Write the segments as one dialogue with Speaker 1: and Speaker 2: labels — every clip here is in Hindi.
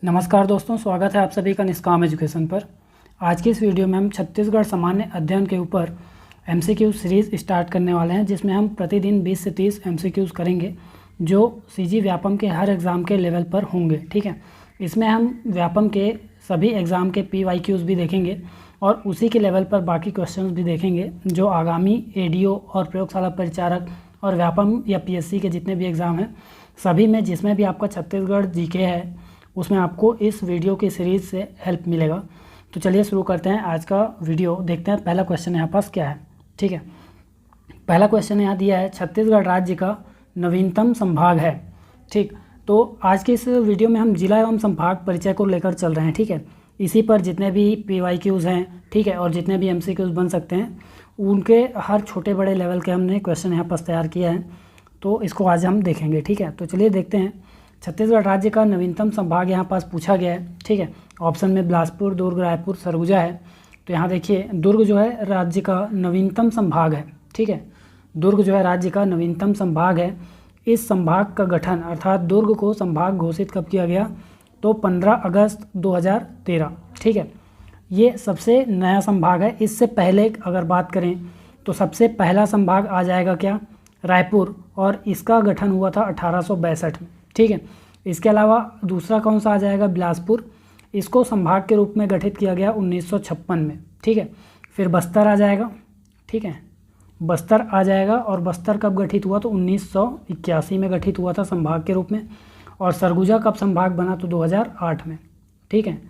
Speaker 1: नमस्कार दोस्तों, स्वागत है आप सभी का निष्काम एजुकेशन पर। आज की इस वीडियो में हम छत्तीसगढ़ सामान्य अध्ययन के ऊपर एमसीक्यू सीरीज़ स्टार्ट करने वाले हैं, जिसमें हम प्रतिदिन 20 से 30 एमसीक्यूज़ करेंगे जो सीजी व्यापम के हर एग्ज़ाम के लेवल पर होंगे। ठीक है, इसमें हम व्यापम के सभी एग्ज़ाम के PYQs भी देखेंगे और उसी के लेवल पर बाकी क्वेश्चन भी देखेंगे जो आगामी ADO और प्रयोगशाला परिचारक और व्यापम या PSC के जितने भी एग्ज़ाम हैं सभी में, जिसमें भी आपका छत्तीसगढ़ GK है उसमें आपको इस वीडियो की सीरीज़ से हेल्प मिलेगा। तो चलिए शुरू करते हैं आज का वीडियो। देखते हैं पहला क्वेश्चन यहाँ पास क्या है। ठीक है, पहला क्वेश्चन यहाँ दिया है, छत्तीसगढ़ राज्य का नवीनतम संभाग है। ठीक, तो आज के इस वीडियो में हम जिला एवं संभाग परिचय को लेकर चल रहे हैं। ठीक है, इसी पर जितने भी PYQs हैं, ठीक है, और जितने भी MCQs बन सकते हैं उनके हर छोटे बड़े लेवल के हमने क्वेश्चन यहाँ पास तैयार किया है, तो इसको आज हम देखेंगे। ठीक है, तो चलिए देखते हैं। छत्तीसगढ़ राज्य का नवीनतम संभाग यहाँ पास पूछा गया है। ठीक है, ऑप्शन में बिलासपुर, दुर्ग, रायपुर, सरगुजा है। तो यहाँ देखिए दुर्ग जो है राज्य का नवीनतम संभाग है। ठीक है, दुर्ग जो है राज्य का नवीनतम संभाग है। इस संभाग का गठन अर्थात दुर्ग को संभाग घोषित कब किया गया? तो 15 अगस्त 2013। ठीक है, ये सबसे नया संभाग है। इससे पहले अगर बात करें तो सबसे पहला संभाग आ जाएगा क्या? रायपुर, और इसका गठन हुआ था 1862 में। ठीक है, इसके अलावा दूसरा कौन सा आ जाएगा? बिलासपुर, इसको संभाग के रूप में गठित किया गया 1956 में। ठीक है, फिर बस्तर आ जाएगा। ठीक है, बस्तर आ जाएगा, और बस्तर कब गठित हुआ? तो 1981 में गठित हुआ था संभाग के रूप में। और सरगुजा कब संभाग बना? तो 2008 में। ठीक है,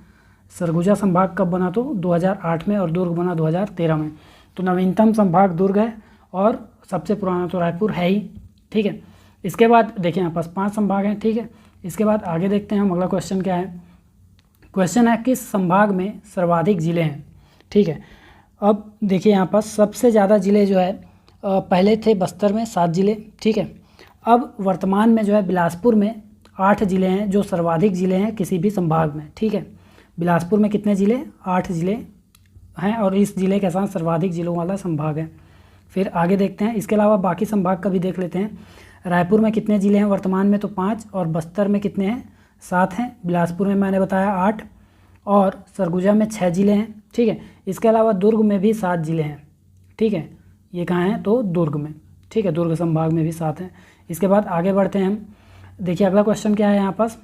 Speaker 1: सरगुजा संभाग कब बना? तो 2008 में, और दुर्ग बना 2013 में। तो नवीनतम संभाग दुर्ग है और सबसे पुराना तो रायपुर है ही। ठीक है, इसके बाद देखिए यहाँ पास 5 संभाग हैं। ठीक है, इसके बाद आगे देखते हैं हम। अगला क्वेश्चन क्या है? क्वेश्चन है किस संभाग में सर्वाधिक जिले हैं? ठीक है, अब देखिए यहाँ पास सबसे ज़्यादा जिले जो है पहले थे बस्तर में 7 जिले। ठीक है, अब वर्तमान में जो है बिलासपुर में 8 जिले हैं जो सर्वाधिक जिले हैं किसी भी संभाग में। ठीक है, बिलासपुर में कितने जिले? 8 जिले हैं, और इस जिले के साथ सर्वाधिक जिलों वाला संभाग है। फिर आगे देखते हैं, इसके अलावा बाकी संभाग का भी देख लेते हैं। रायपुर में कितने जिले हैं वर्तमान में? तो 5, और बस्तर में कितने हैं? 7 हैं। बिलासपुर में मैंने बताया 8, और सरगुजा में 6 जिले हैं। ठीक है, इसके अलावा दुर्ग में भी 7 जिले हैं। ठीक है, ये कहाँ हैं? तो दुर्ग में। ठीक है, दुर्ग संभाग में भी 7 हैं। इसके बाद आगे बढ़ते हैं हम। देखिए अगला क्वेश्चन क्या है यहाँ पास,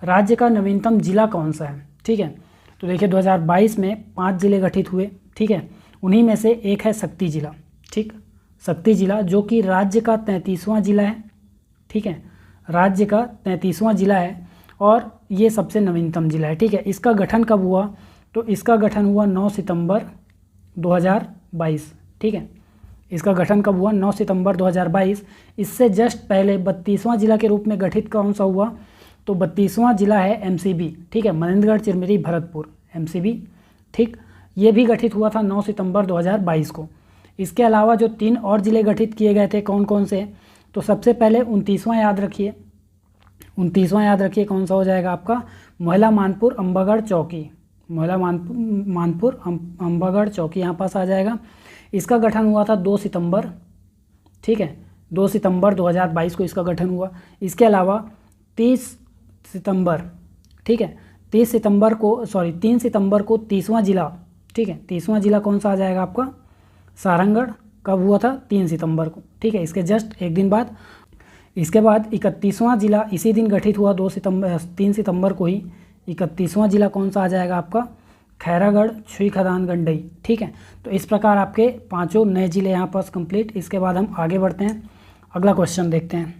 Speaker 1: राज्य का नवीनतम जिला कौन सा है? ठीक है, तो देखिए 2022 में 5 जिले गठित हुए। ठीक है, उन्हीं में से एक है शक्ति जिला। ठीक, शक्ति जिला जो कि राज्य का 33वां जिला है। ठीक है, राज्य का 33वां जिला है, और ये सबसे नवीनतम जिला है। ठीक है, इसका गठन कब हुआ? तो इसका गठन हुआ 9 सितंबर 2022। ठीक है, इसका गठन कब हुआ? 9 सितंबर 2022। इससे जस्ट पहले 32वां जिला के रूप में गठित कौन सा हुआ? तो 32वां जिला है MCB। ठीक है, मनेन्द्रगढ़, चिरमिरी, भरतपुर, MCB। ठीक, ये भी गठित हुआ था 9 सितंबर 2022 को। इसके अलावा जो 3 और ज़िले गठित किए गए थे कौन कौन से? तो सबसे पहले 29वां याद रखिए। 29वां याद रखिए कौन सा हो जाएगा आपका? मोहला, मानपुर, अम्बागढ़, चौकी। मोहला, मानपुर, अम्बागढ़, चौकी यहाँ पास आ जाएगा। इसका गठन हुआ था 2 सितंबर। ठीक है, 2 सितंबर 2022 को इसका गठन हुआ। इसके अलावा 30 सितंबर, ठीक है, 3 सितंबर को 30वां जिला। ठीक है, 30वां जिला कौन सा आ जाएगा आपका? सारंगढ़। कब हुआ था? 3 सितंबर को। ठीक है, इसके जस्ट एक दिन बाद। इसके बाद 31वां जिला इसी दिन गठित हुआ 3 सितंबर को ही। 31वां जिला कौन सा आ जाएगा आपका? खैरागढ़, छुई खदान, गंडई। ठीक है, तो इस प्रकार आपके 5 नए जिले यहाँ पास कंप्लीट। इसके बाद हम आगे बढ़ते हैं, अगला क्वेश्चन देखते हैं।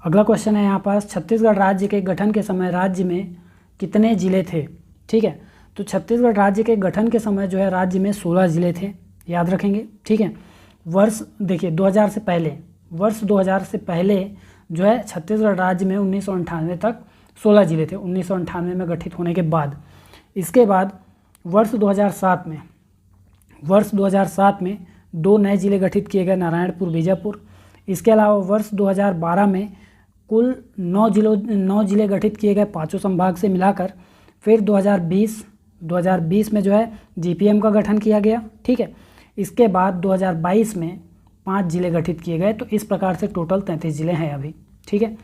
Speaker 1: अगला क्वेश्चन है यहाँ पास, छत्तीसगढ़ राज्य के गठन के समय राज्य में कितने जिले थे? ठीक है, तो छत्तीसगढ़ राज्य के गठन के समय जो है राज्य में 16 जिले थे, याद रखेंगे। ठीक है, वर्ष देखिए 2000 से पहले, वर्ष 2000 से पहले जो है छत्तीसगढ़ राज्य में 1998 तक 16 जिले थे, 1998 में गठित होने के बाद। इसके बाद वर्ष 2007 में 2 नए जिले गठित किए गए, नारायणपुर, बीजापुर। इसके अलावा वर्ष 2012 में कुल 9 जिले गठित किए गए 5 संभाग से मिलाकर। फिर 2020 में जो है GPM का गठन किया गया। ठीक है, इसके बाद 2022 में 5 जिले गठित किए गए। तो इस प्रकार से टोटल 33 जिले हैं अभी। ठीक है,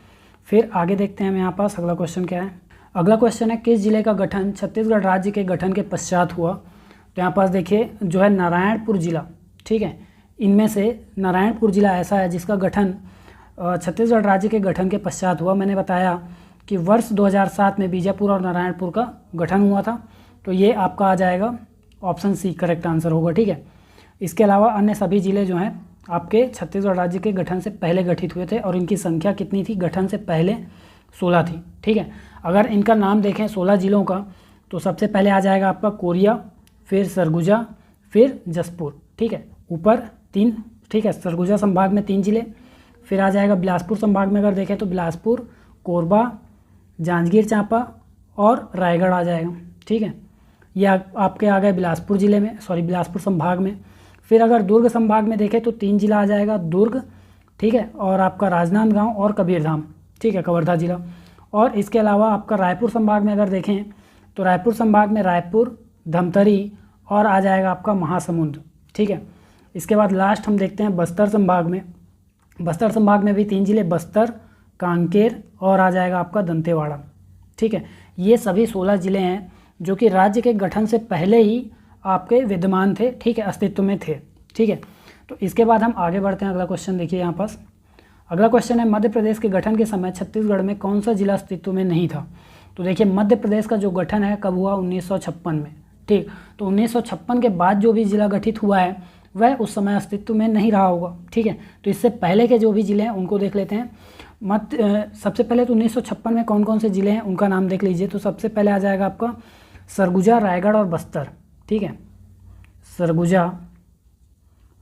Speaker 1: फिर आगे देखते हैं हम यहाँ पास अगला क्वेश्चन क्या है। अगला क्वेश्चन है किस जिले का गठन छत्तीसगढ़ राज्य के गठन के पश्चात हुआ। तो यहाँ पास देखिए जो है नारायणपुर जिला, ठीक है, इनमें से नारायणपुर जिला ऐसा है जिसका गठन छत्तीसगढ़ राज्य के गठन के पश्चात हुआ। मैंने बताया कि वर्ष 2007 में बीजापुर और नारायणपुर का गठन हुआ था, तो ये आपका आ जाएगा ऑप्शन सी करेक्ट आंसर होगा, ठीक है। इसके अलावा अन्य सभी जिले जो हैं आपके छत्तीसगढ़ राज्य के गठन से पहले गठित हुए थे और इनकी संख्या कितनी थी गठन से पहले 16 थी, ठीक है। अगर इनका नाम देखें 16 जिलों का तो सबसे पहले आ जाएगा आपका कोरिया, फिर सरगुजा, फिर जसपुर, ठीक है, ऊपर 3, ठीक है। सरगुजा संभाग में 3 जिले, फिर आ जाएगा बिलासपुर संभाग में अगर देखें तो बिलासपुर, कोरबा, जांजगीर चांपा और रायगढ़ आ जाएगा, ठीक है। यह आपके आ गए बिलासपुर जिले में, बिलासपुर संभाग में। फिर अगर दुर्ग संभाग में देखें तो 3 जिला आ जाएगा, दुर्ग, ठीक है, और आपका राजनांदगांव और कबीरधाम, ठीक है, कवर्धा जिला। और इसके अलावा आपका रायपुर संभाग में अगर देखें तो रायपुर संभाग में रायपुर, धमतरी और आ जाएगा आपका महासमुंद, ठीक है। इसके बाद लास्ट हम देखते हैं बस्तर संभाग में। बस्तर संभाग में भी 3 जिले, बस्तर, कांकेर और आ जाएगा आपका दंतेवाड़ा, ठीक है। ये सभी 16 जिले हैं जो कि राज्य के गठन से पहले ही आपके विद्यमान थे, ठीक है, अस्तित्व में थे, ठीक है। तो इसके बाद हम आगे बढ़ते हैं। अगला क्वेश्चन देखिए यहाँ पास। अगला क्वेश्चन है मध्य प्रदेश के गठन के समय छत्तीसगढ़ में कौन सा जिला अस्तित्व में नहीं था। तो देखिए मध्य प्रदेश का जो गठन है कब हुआ 1956 में, ठीक। तो 1956 के बाद जो भी जिला गठित हुआ है वह उस समय अस्तित्व में नहीं रहा होगा, ठीक है। तो इससे पहले के जो भी जिले हैं उनको देख लेते हैं। सबसे पहले तो 1956 में कौन कौन से जिले हैं उनका नाम देख लीजिए। तो सबसे पहले आ जाएगा आपका सरगुजा, रायगढ़ और बस्तर, ठीक है। सरगुजा,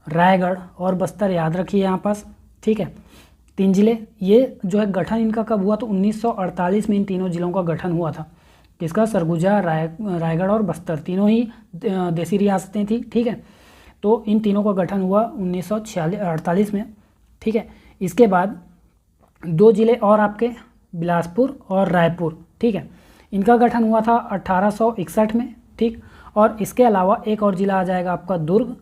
Speaker 1: रायगढ़ और बस्तर याद रखिए यहाँ पास, ठीक है, 3 जिले। ये जो है गठन इनका कब हुआ तो 1948 में इन तीनों जिलों का गठन हुआ था। किसका? सरगुजा, रायगढ़ और बस्तर, तीनों ही देसी रियासतें थी, ठीक है। तो इन तीनों का गठन हुआ 1948 में, ठीक है। इसके बाद 2 जिले और आपके बिलासपुर और रायपुर, ठीक है, इनका गठन हुआ था 1861 में, ठीक। और इसके अलावा एक और ज़िला आ जाएगा आपका दुर्ग,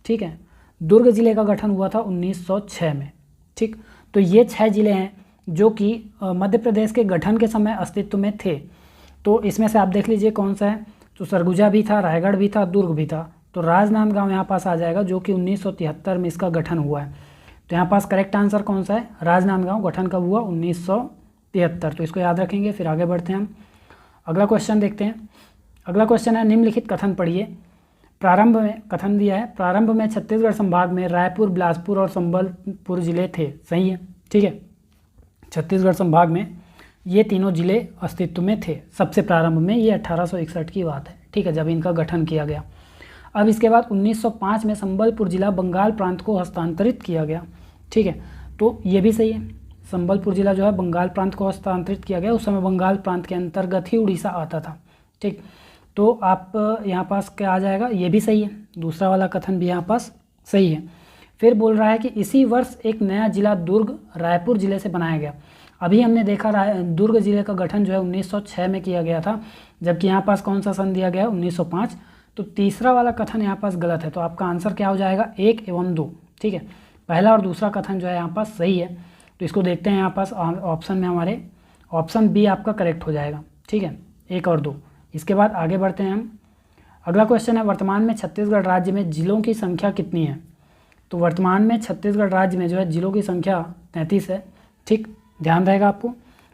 Speaker 1: ठीक है। दुर्ग ज़िले का गठन हुआ था 1906 में, ठीक। तो ये 6 ज़िले हैं जो कि मध्य प्रदेश के गठन के समय अस्तित्व में थे। तो इसमें से आप देख लीजिए कौन सा है। तो सरगुजा भी था, रायगढ़ भी था, दुर्ग भी था। तो राजनांदगांव यहाँ पास आ जाएगा जो कि 1973 में इसका गठन हुआ है। तो यहाँ पास करेक्ट आंसर कौन सा है? राजनांदगांव। गठन कब हुआ? 1973। तो इसको याद रखेंगे। फिर आगे बढ़ते हैं हम, अगला क्वेश्चन देखते हैं। अगला क्वेश्चन है निम्नलिखित कथन पढ़िए। प्रारंभ में कथन दिया है, प्रारंभ में छत्तीसगढ़ संभाग में रायपुर, बिलासपुर और संबलपुर जिले थे। सही है, ठीक है। छत्तीसगढ़ संभाग में ये तीनों जिले अस्तित्व में थे सबसे प्रारंभ में। ये 1861 की बात है, ठीक है, जब इनका गठन किया गया। अब इसके बाद 1905 में संबलपुर जिला बंगाल प्रांत को हस्तांतरित किया गया, ठीक है। तो ये भी सही है, संबलपुर जिला जो है बंगाल प्रांत को हस्तांतरित किया गया। उस समय बंगाल प्रांत के अंतर्गत ही उड़ीसा आता था, ठीक। तो आप यहाँ पास क्या आ जाएगा? ये भी सही है, दूसरा वाला कथन भी यहाँ पास सही है। फिर बोल रहा है कि इसी वर्ष एक नया जिला दुर्ग रायपुर जिले से बनाया गया। अभी हमने देखा दुर्ग जिले का गठन जो है 1906 में किया गया था, जबकि यहाँ पास कौन सा सन दिया गया है? 1905। तो तीसरा वाला कथन यहाँ पास गलत है। तो आपका आंसर क्या हो जाएगा? 1 एवं 2, ठीक है। पहला और दूसरा कथन जो है यहाँ पास सही है। तो इसको देखते हैं यहाँ पास ऑप्शन में, हमारे ऑप्शन बी आपका करेक्ट हो जाएगा, ठीक है, 1 और 2। इसके बाद आगे बढ़ते हैं हम। अगला क्वेश्चन है वर्तमान में छत्तीसगढ़ राज्य में जिलों की संख्या कितनी है? तो वर्तमान में छत्तीसगढ़ राज्य में जो है जिलों की संख्या 33 है, ठीक। ध्यान रहेगा आपको।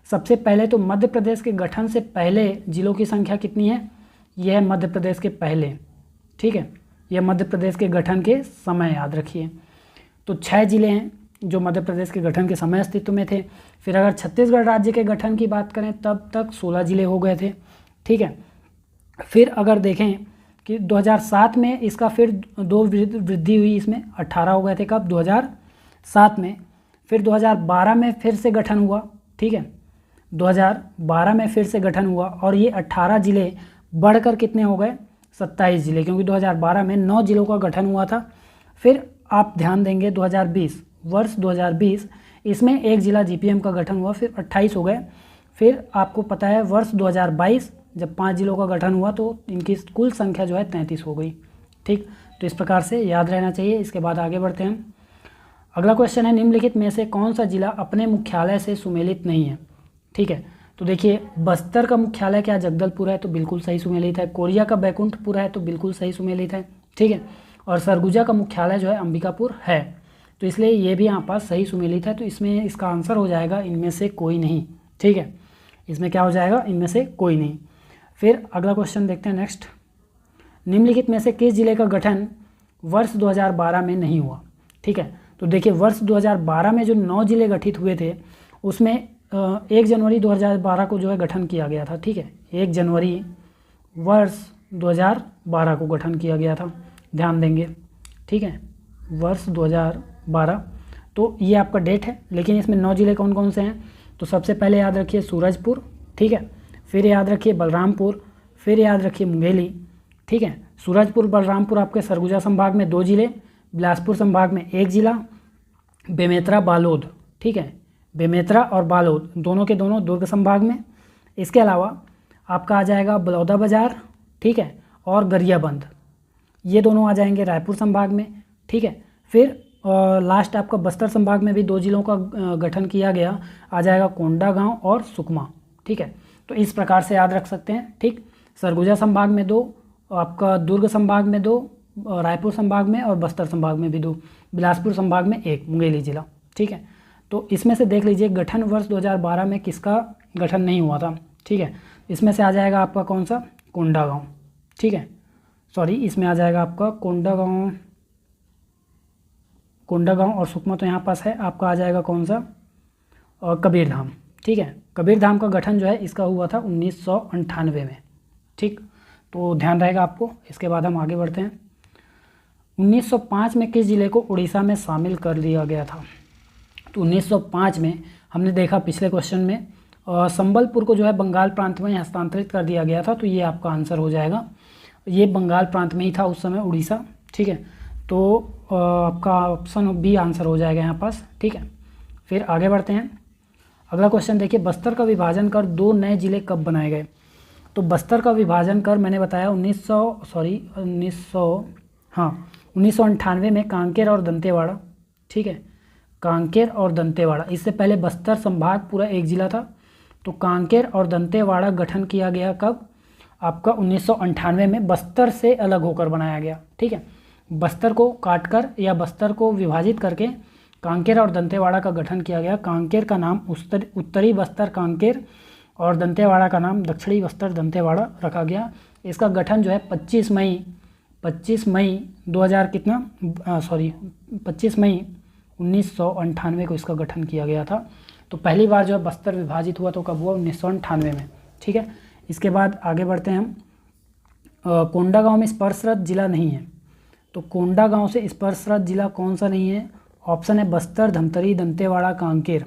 Speaker 1: सबसे पहले तो मध्य प्रदेश के गठन से पहले जिलों की संख्या कितनी है? यह है मध्य प्रदेश के पहले, ठीक है। यह मध्य प्रदेश के गठन के समय याद रखिए। तो 6 जिले हैं जो मध्य प्रदेश के गठन के समय अस्तित्व में थे। फिर अगर छत्तीसगढ़ राज्य के गठन की बात करें तब तक 16 जिले हो गए थे, ठीक है। फिर अगर देखें कि 2007 में इसका फिर 2 वृद्धि हुई, इसमें 18 हो गए थे। कब? 2007 में। फिर 2012 में फिर से गठन हुआ, ठीक है, 2012 में फिर से गठन हुआ और ये 18 जिले बढ़कर कितने हो गए? 27 जिले, क्योंकि 2012 में 9 जिलों का गठन हुआ था। फिर आप ध्यान देंगे 2020, वर्ष 2020, इसमें 1 जिला जीपीएम का गठन हुआ, फिर 28 हो गए। फिर आपको पता है वर्ष 2022 जब 5 जिलों का गठन हुआ तो इनकी कुल संख्या जो है 33 हो गई, ठीक। तो इस प्रकार से याद रहना चाहिए। इसके बाद आगे बढ़ते हैं। अगला क्वेश्चन है निम्नलिखित में से कौन सा जिला अपने मुख्यालय से सुमेलित नहीं है? ठीक है। तो देखिए बस्तर का मुख्यालय क्या जगदलपुर है, तो बिल्कुल सही सुमेलित है। कोरिया का बैकुंठपुर है, तो बिल्कुल सही सुमेलित है, ठीक है। और सरगुजा का मुख्यालय जो है अंबिकापुर है, तो इसलिए ये भी यहाँ पास सही सुमेलित है। तो इसमें इसका आंसर हो जाएगा इनमें से कोई नहीं, ठीक है। इसमें क्या हो जाएगा, इनमें से कोई नहीं। फिर अगला क्वेश्चन देखते हैं नेक्स्ट। निम्नलिखित में से किस जिले का गठन वर्ष 2012 में नहीं हुआ, ठीक है। तो देखिए वर्ष 2012 में जो 9 जिले गठित हुए थे उसमें 1 जनवरी 2012 को जो है गठन किया गया था, ठीक है। 1 जनवरी वर्ष 2012 को गठन किया गया था, ध्यान देंगे, ठीक है। वर्ष 2012, तो ये आपका डेट है। लेकिन इसमें 9 जिले कौन कौन से हैं, तो सबसे पहले याद रखिए सूरजपुर, ठीक है। फिर याद रखिए बलरामपुर, फिर याद रखिए मुंगेली, ठीक है। सूरजपुर बलरामपुर आपके सरगुजा संभाग में 2 जिले, बिलासपुर संभाग में 1 जिला, बेमेतरा बालोद, ठीक है। बेमेतरा और बालोद दोनों के दोनों दुर्ग संभाग में। इसके अलावा आपका आ जाएगा बलौदाबाजार, ठीक है, और गरियाबंद, ये दोनों आ जाएंगे रायपुर संभाग में, ठीक है। फिर लास्ट आपका बस्तर संभाग में भी 2 जिलों का गठन किया गया, आ जाएगा कोंडागांव और सुकमा, ठीक है। तो इस प्रकार से याद रख सकते हैं, ठीक। सरगुजा संभाग में 2, आपका दुर्ग संभाग में 2, रायपुर संभाग में और बस्तर संभाग में भी 2, बिलासपुर संभाग में 1 मुंगेली जिला, ठीक है। तो इसमें से देख लीजिए गठन वर्ष 2012 में किसका गठन नहीं हुआ था, ठीक है। इसमें से आ जाएगा आपका कौन सा, कोंडागांव, ठीक है। सॉरी, इसमें आ जाएगा आपका कोंडागांव और सुकमा तो यहाँ पास है, आपका आ जाएगा कौन सा, कबीरधाम, ठीक है। कबीरधाम का गठन जो है इसका हुआ था 1998 में, ठीक। तो ध्यान रहेगा आपको। इसके बाद हम आगे बढ़ते हैं। 1905 में किस जिले को उड़ीसा में शामिल कर लिया गया था, तो 1905 में हमने देखा पिछले क्वेश्चन में संबलपुर को जो है बंगाल प्रांत में हस्तांतरित कर दिया गया था, तो ये आपका आंसर हो जाएगा। ये बंगाल प्रांत में ही था उस समय उड़ीसा, ठीक है। तो आपका ऑप्शन बी आंसर हो जाएगा यहाँ पास, ठीक है। फिर आगे बढ़ते हैं। अगला क्वेश्चन देखिए, बस्तर का विभाजन कर 2 नए जिले कब बनाए गए, तो बस्तर का विभाजन कर मैंने बताया 1998 में कांकेर और दंतेवाड़ा, ठीक है। कांकेर और दंतेवाड़ा, इससे पहले बस्तर संभाग पूरा 1 जिला था, तो कांकेर और दंतेवाड़ा गठन किया गया कब, आपका 1998 में बस्तर से अलग होकर बनाया गया, ठीक है। बस्तर को काटकर या बस्तर को विभाजित करके कांकेर और दंतेवाड़ा का गठन किया गया। कांकेर का नाम उत्तरी बस्तर कांकेर और दंतेवाड़ा का नाम दक्षिणी बस्तर दंतेवाड़ा रखा गया। इसका गठन जो है 25 मई 1998 को इसका गठन किया गया था। तो पहली बार जो है बस्तर विभाजित हुआ तो कब हुआ, 1998 में, ठीक है। इसके बाद आगे बढ़ते हैं हम। कोंडागांव में स्पर्शरत जिला नहीं है, तो कोंडागांव से स्पर्शरत जिला कौन सा नहीं है, ऑप्शन है बस्तर, धमतरी, दंतेवाड़ा, कांकेर।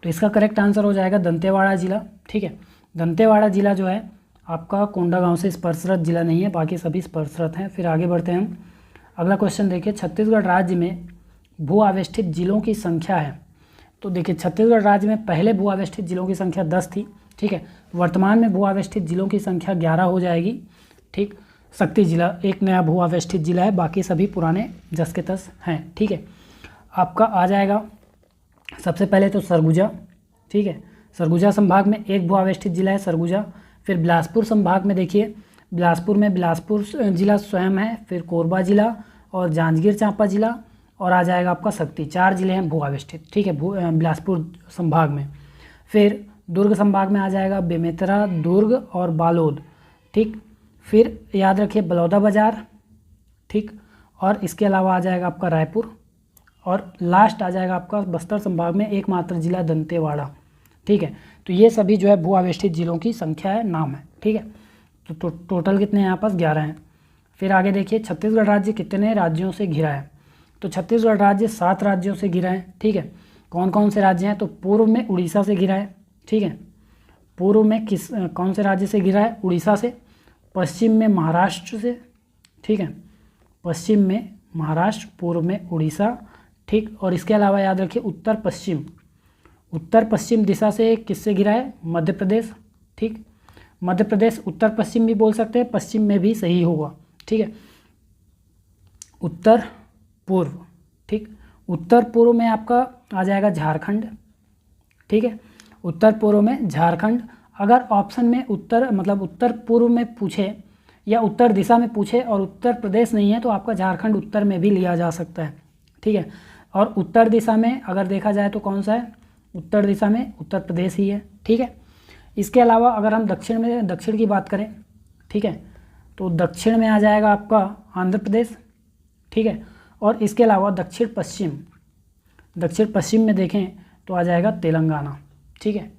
Speaker 1: तो इसका करेक्ट आंसर हो जाएगा दंतेवाड़ा जिला, ठीक है। दंतेवाड़ा जिला जो है आपका कोंडागांव से स्पर्शरत जिला नहीं है, बाकी सभी स्पर्शरत हैं। फिर आगे बढ़ते हैं हम। अगला क्वेश्चन देखिए, छत्तीसगढ़ राज्य में भू आवेष्टित जिलों की संख्या है, तो देखिए छत्तीसगढ़ राज्य में पहले भू आवेष्टित जिलों की संख्या 10 थी, ठीक है। वर्तमान में भू आवेष्टित जिलों की संख्या 11 हो जाएगी, ठीक। शक्ति जिला एक नया भू आवेष्टित जिला है, बाकी सभी पुराने जस के तस हैं, ठीक है। आपका आ जाएगा सबसे पहले तो सरगुजा, ठीक है। सरगुजा संभाग में 1 भू आवेष्टित जिला है सरगुजा। फिर बिलासपुर संभाग में देखिए, बिलासपुर में बिलासपुर जिला स्वयं है, फिर कोरबा जिला और जांजगीर चांपा जिला, और आ जाएगा आपका शक्ति। 4 जिले हैं भू आवेष्टित, ठीक है, बिलासपुर संभाग में। फिर दुर्ग संभाग में आ जाएगा बेमेतरा, दुर्ग और बालोद, ठीक। फिर याद रखिए बलौदाबाजार, ठीक। और इसके अलावा आ जाएगा आपका रायपुर, और लास्ट आ जाएगा आपका बस्तर संभाग में एकमात्र जिला दंतेवाड़ा, ठीक है। तो ये सभी जो है भू आवेष्टित जिलों की संख्या है, नाम है, ठीक है। तो टोटल कितने हैं यहाँ पास, 11 हैं। फिर आगे देखिए, छत्तीसगढ़ राज्य कितने राज्यों से घिरा है, तो छत्तीसगढ़ राज्य 7 राज्यों से घिरा है, ठीक है। कौन कौन से राज्य हैं, तो पूर्व में उड़ीसा से घिरा है, ठीक है। पूर्व में कौन से राज्य से घिरा है, उड़ीसा से। पश्चिम में महाराष्ट्र से, ठीक है, पश्चिम में महाराष्ट्र, पूर्व में उड़ीसा, ठीक। और इसके अलावा याद रखिए उत्तर पश्चिम दिशा से किससे घिरा है, मध्य प्रदेश, ठीक। मध्य प्रदेश उत्तर पश्चिम भी बोल सकते हैं, पश्चिम में भी सही होगा, ठीक है। उत्तर पूर्व, ठीक। उत्तर पूर्व में आपका आ जाएगा झारखंड, ठीक है। उत्तर पूर्व में झारखंड। अगर ऑप्शन में उत्तर मतलब उत्तर पूर्व में पूछे या उत्तर दिशा में पूछे और उत्तर प्रदेश नहीं है तो आपका झारखंड उत्तर में भी लिया जा सकता है, ठीक है। और उत्तर दिशा में अगर देखा जाए तो कौन सा है, उत्तर दिशा में उत्तर प्रदेश ही है, ठीक है। इसके अलावा अगर हम दक्षिण की बात करें, ठीक है, तो दक्षिण में आ जाएगा आपका आंध्र प्रदेश, ठीक है। और इसके अलावा दक्षिण पश्चिम में देखें तो आ जाएगा तेलंगाना, ठीक है,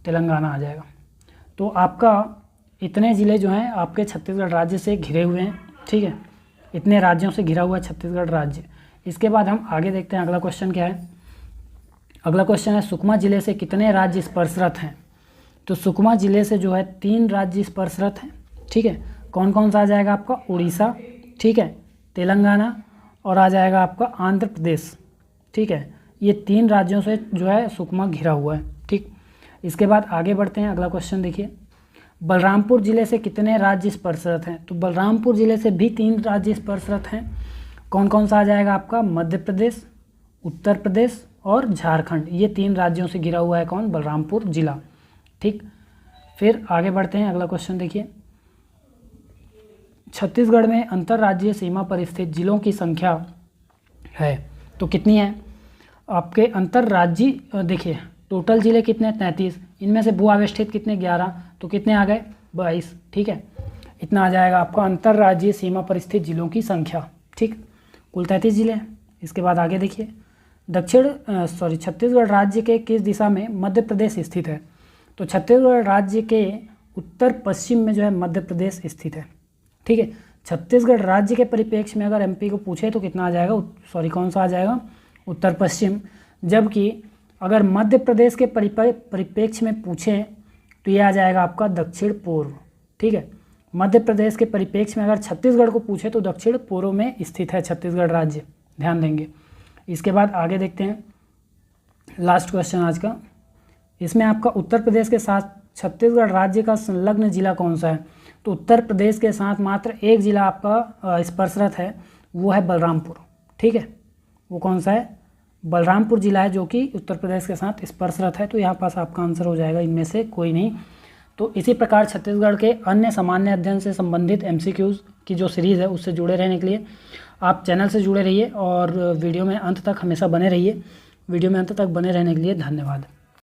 Speaker 1: तेलंगाना आ जाएगा। तो आपका इतने ज़िले जो हैं आपके छत्तीसगढ़ राज्य से घिरे हुए हैं, ठीक है, इतने राज्यों से घिरा हुआ है छत्तीसगढ़ राज्य। इसके बाद हम आगे देखते हैं अगला क्वेश्चन क्या है। अगला क्वेश्चन है सुकमा ज़िले से कितने राज्य स्पर्शरत हैं। तो सुकमा ज़िले से जो है 3 राज्य स्पर्शरत हैं, ठीक है। कौन कौन सा आ जाएगा आपका, उड़ीसा, ठीक है, तेलंगाना और आ जाएगा आपका आंध्र प्रदेश, ठीक है। ये 3 राज्यों से जो है सुकमा घिरा हुआ है, ठीक। इसके बाद आगे बढ़ते हैं, अगला क्वेश्चन देखिए। बलरामपुर ज़िले से कितने राज्य स्पर्शरत हैं। तो बलरामपुर ज़िले से भी 3 राज्य स्पर्शरत हैं। कौन कौन सा आ जाएगा आपका, मध्य प्रदेश, उत्तर प्रदेश और झारखंड। ये 3 राज्यों से घिरा हुआ है कौन, बलरामपुर ज़िला, ठीक। फिर आगे बढ़ते हैं, अगला क्वेश्चन देखिए। छत्तीसगढ़ में अंतर्राज्यीय सीमा पर स्थित जिलों की संख्या है तो कितनी है आपके अंतर्राज्यीय। देखिए टोटल ज़िले कितने, 33, इनमें से भू आवेष्टित कितने, 11, तो कितने आ गए, 22, ठीक है। इतना आ जाएगा आपका अंतर्राज्यीय सीमा पर स्थित जिलों की संख्या, ठीक। कुल 33 ज़िले हैं। इसके बाद आगे देखिए, छत्तीसगढ़ राज्य के किस दिशा में मध्य प्रदेश स्थित है। तो छत्तीसगढ़ राज्य के उत्तर पश्चिम में जो है मध्य प्रदेश स्थित है, ठीक है। छत्तीसगढ़ राज्य के परिप्रेक्ष्य में अगर एमपी को पूछे तो कितना आ जाएगा, कौन सा आ जाएगा, उत्तर पश्चिम। जबकि अगर मध्य प्रदेश के परिप्रेक्ष्य में पूछे तो ये आ जाएगा आपका दक्षिण पूर्व, ठीक है। मध्य प्रदेश के परिप्रेक्ष्य में अगर छत्तीसगढ़ को पूछे तो दक्षिण पूर्व में स्थित है छत्तीसगढ़ राज्य, ध्यान देंगे। इसके बाद आगे देखते हैं लास्ट क्वेश्चन आज का। इसमें आपका उत्तर प्रदेश के साथ छत्तीसगढ़ राज्य का संलग्न जिला कौन सा है। तो उत्तर प्रदेश के साथ मात्र एक जिला आपका स्पर्शरत है, वो है बलरामपुर, ठीक है। वो कौन सा है, बलरामपुर जिला है जो कि उत्तर प्रदेश के साथ स्पर्शरत है। तो यहाँ पास आपका आंसर हो जाएगा इनमें से कोई नहीं। तो इसी प्रकार छत्तीसगढ़ के अन्य सामान्य अध्ययन से संबंधित MCQs की जो सीरीज़ है उससे जुड़े रहने के लिए आप चैनल से जुड़े रहिए और वीडियो में अंत तक हमेशा बने रहिए। वीडियो में अंत तक बने रहने के लिए धन्यवाद।